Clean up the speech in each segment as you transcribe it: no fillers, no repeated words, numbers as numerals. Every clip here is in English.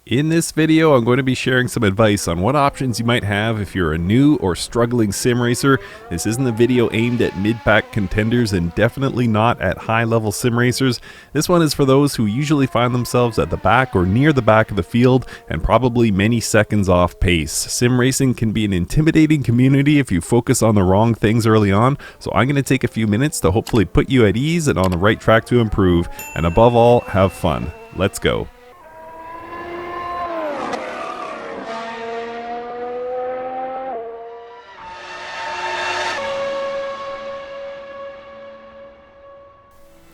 In this video, I'm going to be sharing some advice on what options you might have if you're a new or struggling sim racer. This isn't a video aimed at mid-pack contenders and definitely not at high-level sim racers. This one is for those who usually find themselves at the back or near the back of the field and probably many seconds off pace. Sim racing can be an intimidating community if you focus on the wrong things early on, so I'm going to take a few minutes to hopefully put you at ease and on the right track to improve, and above all, have fun. Let's go.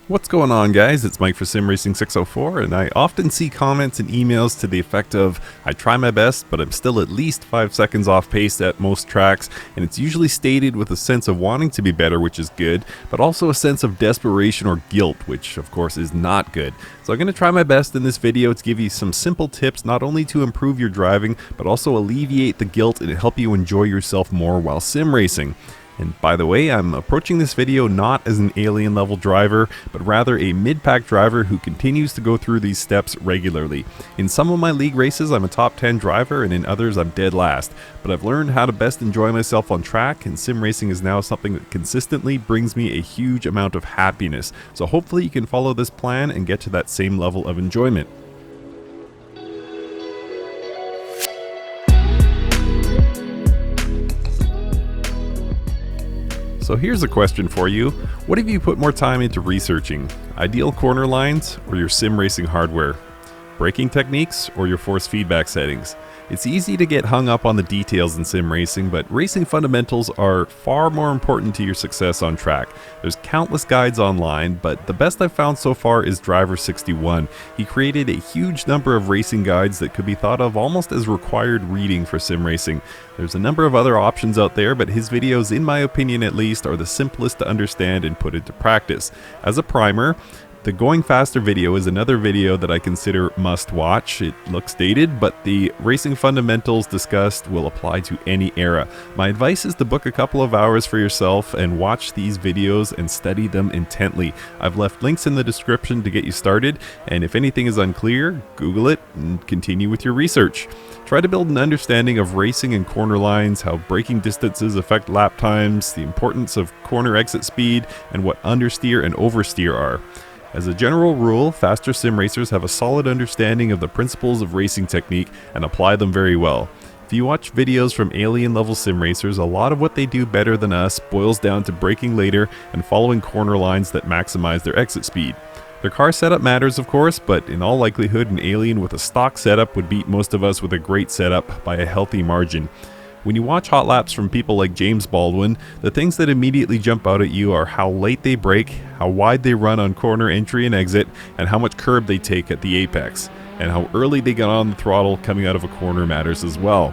What's going on, guys? It's Mike for Sim Racing 604, and I often see comments and emails to the effect of, I try my best, but I'm still at least 5 seconds off pace at most tracks, and it's usually stated with a sense of wanting to be better, which is good, but also a sense of desperation or guilt, which of course is not good. So I'm going to try my best in this video to give you some simple tips, not only to improve your driving, but also alleviate the guilt and help you enjoy yourself more while sim racing. And by the way, I'm approaching this video not as an alien level driver, but rather a mid-pack driver who continues to go through these steps regularly. In some of my league races, I'm a top 10 driver, and in others, I'm dead last. But I've learned how to best enjoy myself on track, and sim racing is now something that consistently brings me a huge amount of happiness. So hopefully you can follow this plan and get to that same level of enjoyment. So here's a question for you. What have you put more time into researching? Ideal corner lines or your sim racing hardware? Braking techniques or your force feedback settings? It's easy to get hung up on the details in sim racing, but racing fundamentals are far more important to your success on track. There's countless guides online, but the best I've found so far is Driver61. He created a huge number of racing guides that could be thought of almost as required reading for sim racing. There's a number of other options out there, but his videos, in my opinion at least, are the simplest to understand and put into practice. As a primer, the Going Faster video is another video that I consider must watch. It looks dated, but the racing fundamentals discussed will apply to any era. My advice is to book a couple of hours for yourself and watch these videos and study them intently. I've left links in the description to get you started, and if anything is unclear, Google it and continue with your research. Try to build an understanding of racing and corner lines, how braking distances affect lap times, the importance of corner exit speed, and what understeer and oversteer are. As a general rule, faster sim racers have a solid understanding of the principles of racing technique and apply them very well. If you watch videos from alien level sim racers, a lot of what they do better than us boils down to braking later and following corner lines that maximize their exit speed. Their car setup matters, of course, but in all likelihood an alien with a stock setup would beat most of us with a great setup by a healthy margin. When you watch hot laps from people like James Baldwin, the things that immediately jump out at you are how late they brake, how wide they run on corner entry and exit, and how much curb they take at the apex. And how early they get on the throttle coming out of a corner matters as well.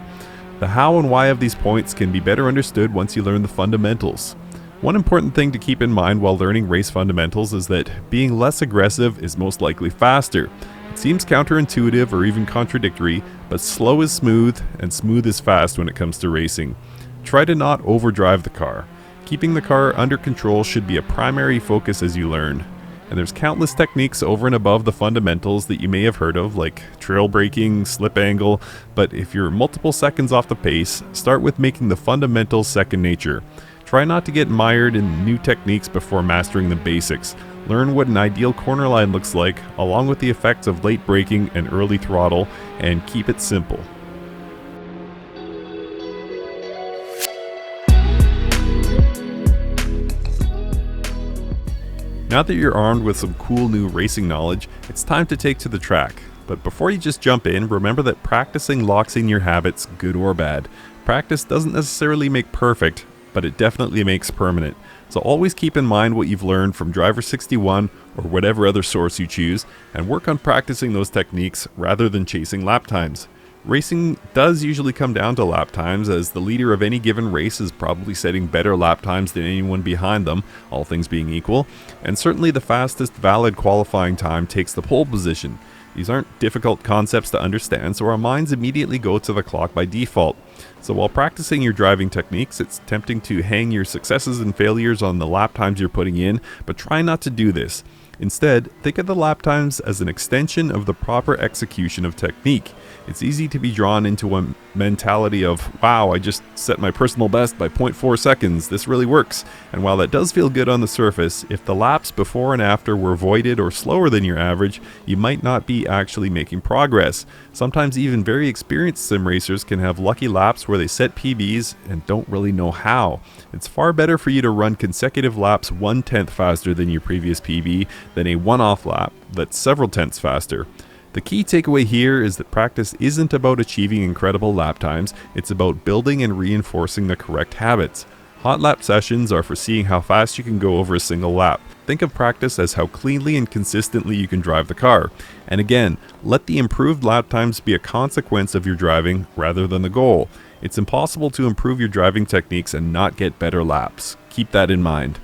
The how and why of these points can be better understood once you learn the fundamentals. One important thing to keep in mind while learning race fundamentals is that being less aggressive is most likely faster. It seems counterintuitive or even contradictory, but slow is smooth and smooth is fast when it comes to racing. Try to not overdrive the car. Keeping the car under control should be a primary focus as you learn. And there's countless techniques over and above the fundamentals that you may have heard of, like trail braking, slip angle, but if you're multiple seconds off the pace, start with making the fundamentals second nature. Try not to get mired in new techniques before mastering the basics. Learn what an ideal corner line looks like, along with the effects of late braking and early throttle, and keep it simple. Now that you're armed with some cool new racing knowledge, it's time to take to the track. But before you just jump in, remember that practicing locks in your habits, good or bad. Practice doesn't necessarily make perfect, but it definitely makes permanent. So always keep in mind what you've learned from Driver61 or whatever other source you choose, and work on practicing those techniques rather than chasing lap times. Racing does usually come down to lap times, as the leader of any given race is probably setting better lap times than anyone behind them, all things being equal, and certainly the fastest valid qualifying time takes the pole position. These aren't difficult concepts to understand, so our minds immediately go to the clock by default. So while practicing your driving techniques, it's tempting to hang your successes and failures on the lap times you're putting in, but try not to do this. Instead, think of the lap times as an extension of the proper execution of technique. It's easy to be drawn into a mentality of, wow, I just set my personal best by 0.4 seconds, this really works. And while that does feel good on the surface, if the laps before and after were voided or slower than your average, you might not be actually making progress. Sometimes even very experienced sim racers can have lucky laps where they set PBs and don't really know how. It's far better for you to run consecutive laps 1/10 faster than your previous PB than a one-off lap that's several tenths faster. The key takeaway here is that practice isn't about achieving incredible lap times, it's about building and reinforcing the correct habits. Hot lap sessions are for seeing how fast you can go over a single lap. Think of practice as how cleanly and consistently you can drive the car. And again, let the improved lap times be a consequence of your driving rather than the goal. It's impossible to improve your driving techniques and not get better laps. Keep that in mind.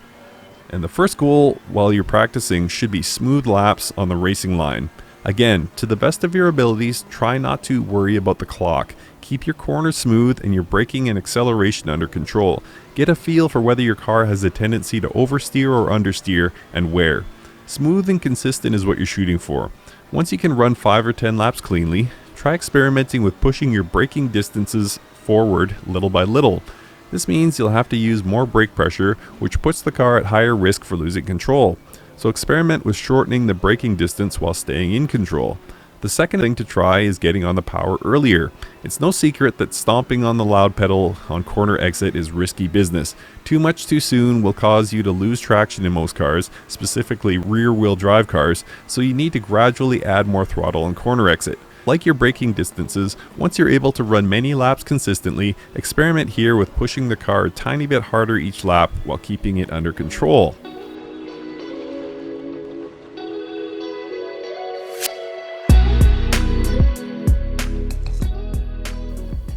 And the first goal while you're practicing should be smooth laps on the racing line. Again, to the best of your abilities, try not to worry about the clock. Keep your corners smooth and your braking and acceleration under control. Get a feel for whether your car has a tendency to oversteer or understeer and where. Smooth and consistent is what you're shooting for. Once you can run 5 or 10 laps cleanly, try experimenting with pushing your braking distances forward little by little. This means you'll have to use more brake pressure, which puts the car at higher risk for losing control. So experiment with shortening the braking distance while staying in control. The second thing to try is getting on the power earlier. It's no secret that stomping on the loud pedal on corner exit is risky business. Too much too soon will cause you to lose traction in most cars, specifically rear-wheel drive cars, so you need to gradually add more throttle on corner exit. Like your braking distances, once you're able to run many laps consistently, experiment here with pushing the car a tiny bit harder each lap while keeping it under control.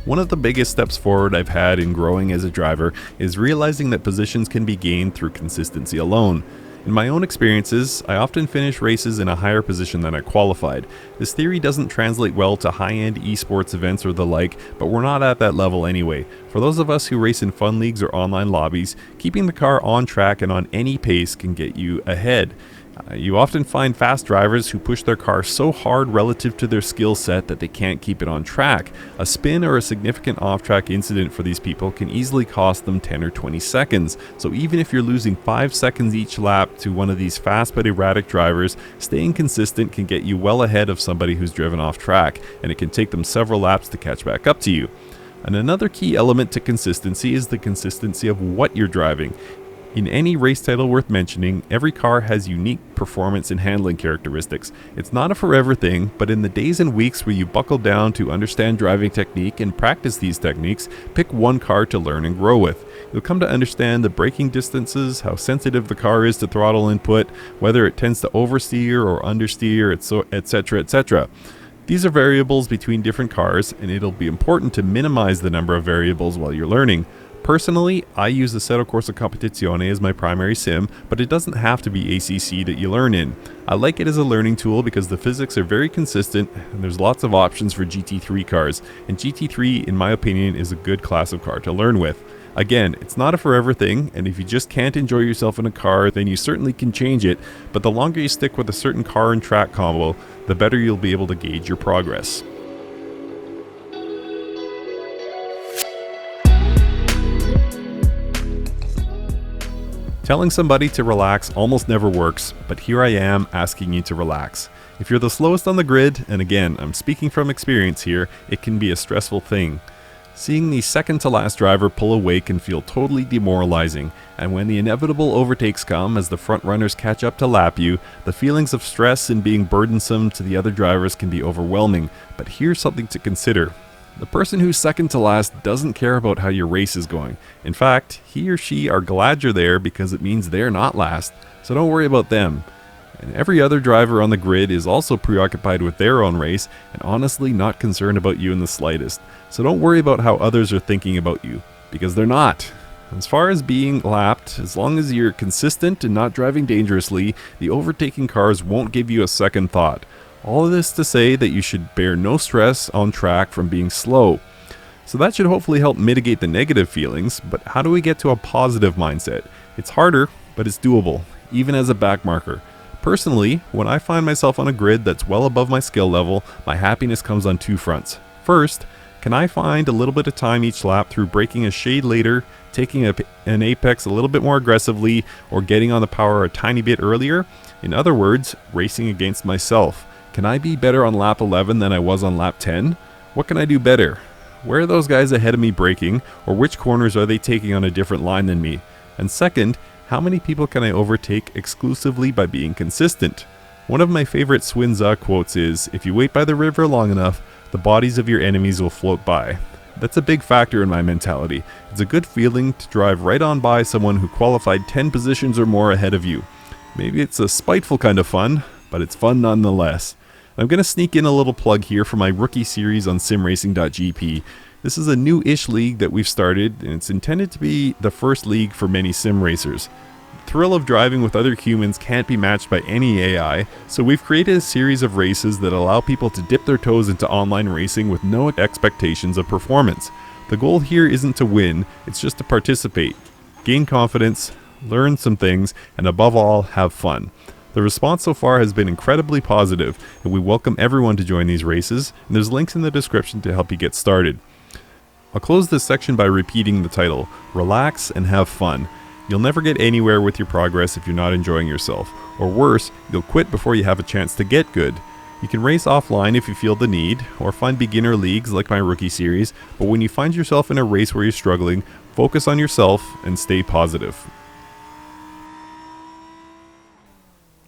One of the biggest steps forward I've had in growing as a driver is realizing that positions can be gained through consistency alone. In my own experiences, I often finish races in a higher position than I qualified. This theory doesn't translate well to high-end esports events or the like, but we're not at that level anyway. For those of us who race in fun leagues or online lobbies, keeping the car on track and on any pace can get you ahead. You often find fast drivers who push their car so hard relative to their skill set that they can't keep it on track. A spin or a significant off-track incident for these people can easily cost them 10 or 20 seconds. So even if you're losing 5 seconds each lap to one of these fast but erratic drivers, staying consistent can get you well ahead of somebody who's driven off track, and it can take them several laps to catch back up to you. And another key element to consistency is the consistency of what you're driving. In any race title worth mentioning, every car has unique performance and handling characteristics. It's not a forever thing, but in the days and weeks where you buckle down to understand driving technique and practice these techniques, pick one car to learn and grow with. You'll come to understand the braking distances, how sensitive the car is to throttle input, whether it tends to oversteer or understeer, etc., etc. These are variables between different cars, and it'll be important to minimize the number of variables while you're learning. Personally, I use the Assetto Corsa Competizione as my primary sim, but it doesn't have to be ACC that you learn in. I like it as a learning tool because the physics are very consistent and there's lots of options for GT3 cars, and GT3, in my opinion, is a good class of car to learn with. Again, it's not a forever thing, and if you just can't enjoy yourself in a car, then you certainly can change it, but the longer you stick with a certain car and track combo, the better you'll be able to gauge your progress. Telling somebody to relax almost never works, but here I am asking you to relax. If you're the slowest on the grid, and again, I'm speaking from experience here, it can be a stressful thing. Seeing the second to last driver pull away can feel totally demoralizing, and when the inevitable overtakes come as the front runners catch up to lap you, the feelings of stress and being burdensome to the other drivers can be overwhelming. But here's something to consider. The person who's second to last doesn't care about how your race is going. In fact, he or she are glad you're there because it means they're not last, so don't worry about them. And every other driver on the grid is also preoccupied with their own race and honestly not concerned about you in the slightest. So don't worry about how others are thinking about you, because they're not. As far as being lapped, as long as you're consistent and not driving dangerously, the overtaking cars won't give you a second thought. All of this to say that you should bear no stress on track from being slow. So that should hopefully help mitigate the negative feelings, but how do we get to a positive mindset? It's harder, but it's doable, even as a backmarker. Personally, when I find myself on a grid that's well above my skill level, my happiness comes on two fronts. First, can I find a little bit of time each lap through braking a shade later, taking an apex a little bit more aggressively, or getting on the power a tiny bit earlier? In other words, racing against myself. Can I be better on lap 11 than I was on lap 10? What can I do better? Where are those guys ahead of me braking, or which corners are they taking on a different line than me? And second, how many people can I overtake exclusively by being consistent? One of my favorite Swinza quotes is, "If you wait by the river long enough, the bodies of your enemies will float by." That's a big factor in my mentality. It's a good feeling to drive right on by someone who qualified 10 positions or more ahead of you. Maybe it's a spiteful kind of fun, but it's fun nonetheless. I'm going to sneak in a little plug here for my rookie series on simracing.gp. This is a new-ish league that we've started, and it's intended to be the first league for many sim racers. The thrill of driving with other humans can't be matched by any AI, so we've created a series of races that allow people to dip their toes into online racing with no expectations of performance. The goal here isn't to win, it's just to participate, gain confidence, learn some things, and above all, have fun. The response so far has been incredibly positive, and we welcome everyone to join these races, and there's links in the description to help you get started. I'll close this section by repeating the title: relax and have fun. You'll never get anywhere with your progress if you're not enjoying yourself, or worse, you'll quit before you have a chance to get good. You can race offline if you feel the need, or find beginner leagues like my rookie series, but when you find yourself in a race where you're struggling, focus on yourself and stay positive.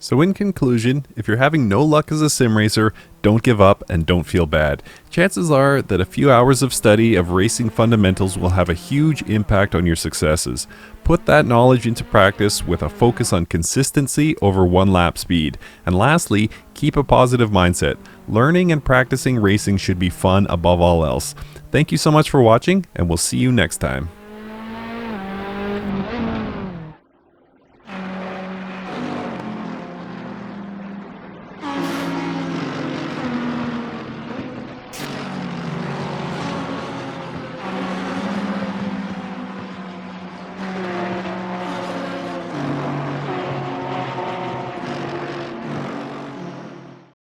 So in conclusion, if you're having no luck as a sim racer, don't give up and don't feel bad. Chances are that a few hours of study of racing fundamentals will have a huge impact on your successes. Put that knowledge into practice with a focus on consistency over one lap speed. And lastly, keep a positive mindset. Learning and practicing racing should be fun above all else. Thank you so much for watching, and we'll see you next time.